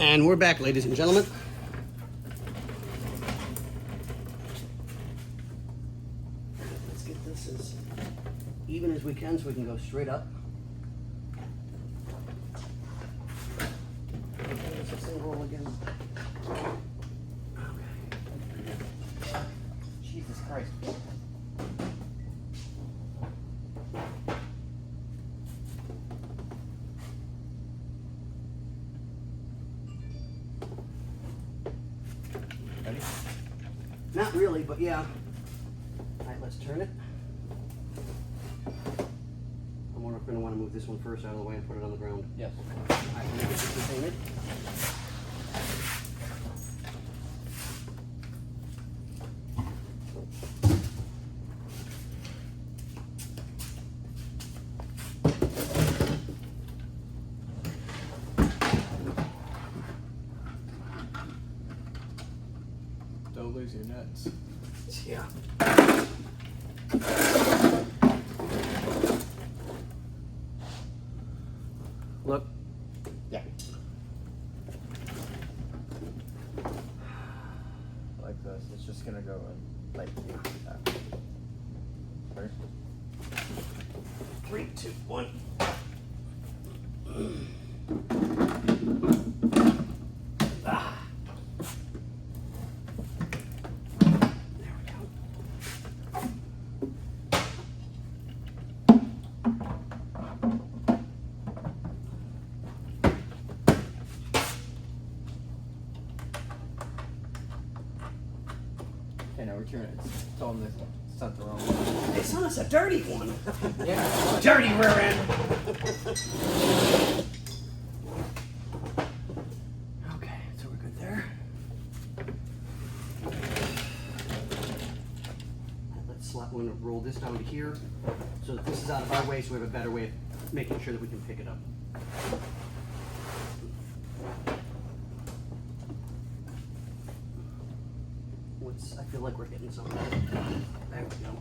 And we're back, ladies and gentlemen. Let's get this as even as we can so we can go straight up. There's this thing roll again. Okay. Jesus Christ. Ready? Not really, but yeah. All right, let's turn it. I wonder if we're going to want to move this one first out of the way and put it on the ground. Yes. All right, let me get this painted. Don't lose your nuts. Yeah. Look. Yeah. Like this. It's just gonna go in like that. First. 3, 2, 1. Ah. There we go. Okay, now return it. Tell them this sent the wrong one. They sent us a dirty one. Yeah. Dirty rear end. Okay, so we're good there. Let's we're going to roll this down to here so that this is out of our way, so we have a better way of making sure that we can pick it up. I feel like we're hitting something. There we go.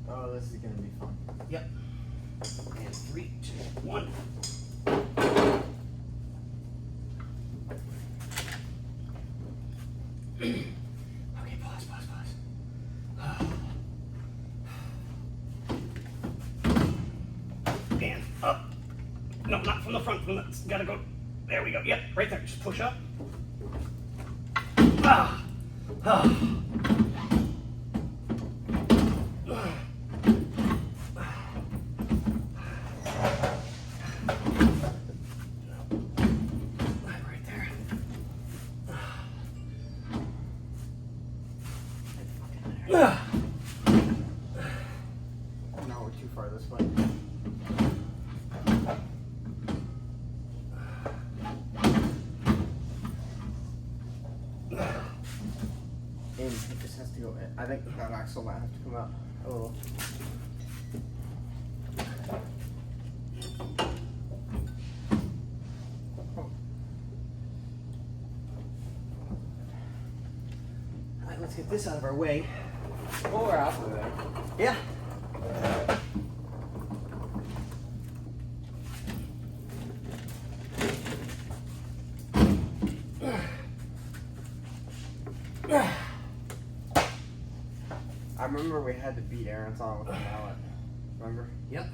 Oh, this is gonna be fun. Yep. And 3, 2, 1. Okay, pause. And up. No, not from the front. From the, gotta go. There we go. Yep, right there. Just push up. Ah. Right there. No, we're too far this way. And it just has to go in. I think that axle might have to come out a little. All right, let's get this out of our way. Oh, we're out of there. Yeah. I remember we had to beat Aaron's on with the mallet. Remember? Yep.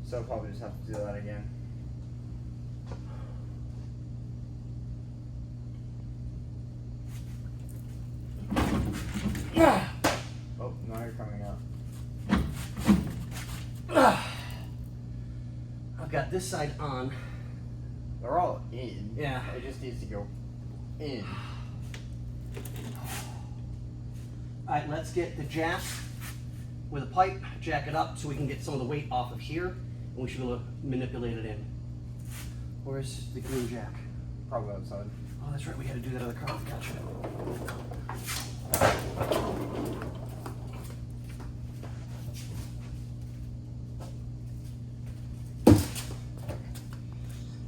So I'll probably just have to do that again. Oh, now you're coming out. I've got this side on. They're all in. Yeah. It just needs to go in. All right, let's get the jack with a pipe, jack it up so we can get some of the weight off of here, and we should be able to manipulate it in. Where's the green jack? Probably outside. Oh, that's right, we had to do that other car. Gotcha.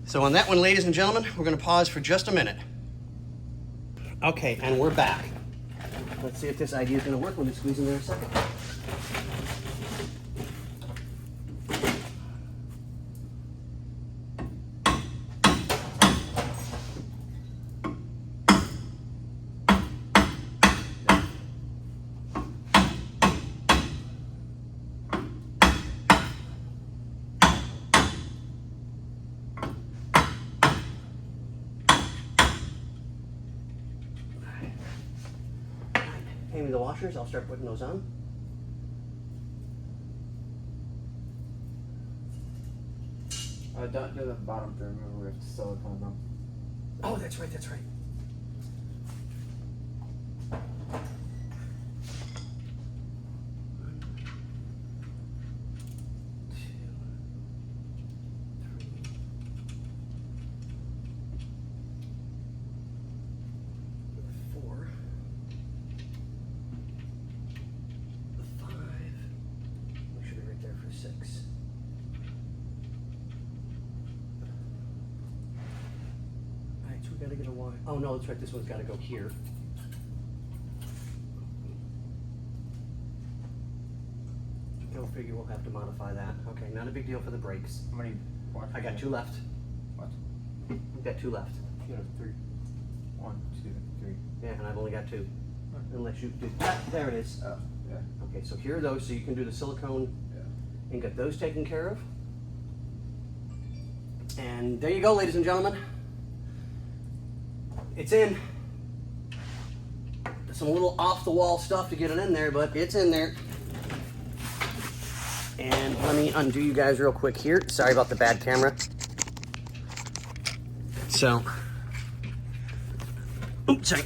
So on that one, ladies and gentlemen, we're going to pause for just a minute. Okay, and we're back. Let's see if this idea is going to work. We'll just squeeze in there a second. the washers, I'll start putting those on. Don't do the bottom to remove. We have to silicone them. Oh, that's right, that's right. Six. All right, so we gotta get a wire. Oh no, that's right. This one's gotta go here. Go figure we'll have to modify that. Okay, not a big deal for the brakes. How many? I got 2 left. What? I've got 2 left. You have 3. 1, 2, 3. Yeah, and I've only got 2. Unless you do. Ah, there it is. Oh, yeah. Okay, so here are those. So you can do the silicone. And get those taken care of. And there you go, ladies and gentlemen. It's in. There's some little off-the-wall stuff to get it in there, but it's in there. And let me undo you guys real quick here. Sorry about the bad camera. So, oops, sorry.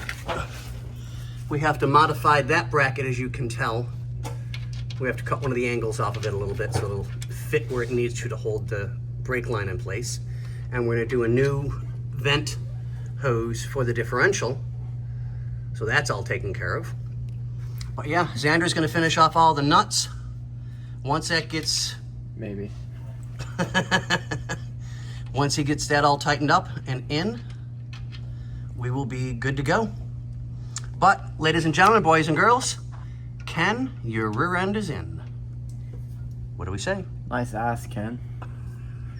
We have to modify that bracket, as you can tell. We have to cut one of the angles off of it a little bit so it'll fit where it needs to hold the brake line in place. And we're gonna do a new vent hose for the differential. So that's all taken care of. But yeah, Xander's gonna finish off all the nuts. Once that gets... Maybe. Once he gets that all tightened up and in, we will be good to go. But, ladies and gentlemen, boys and girls, Ken, your rear end is in. What do we say? Nice ass, Ken.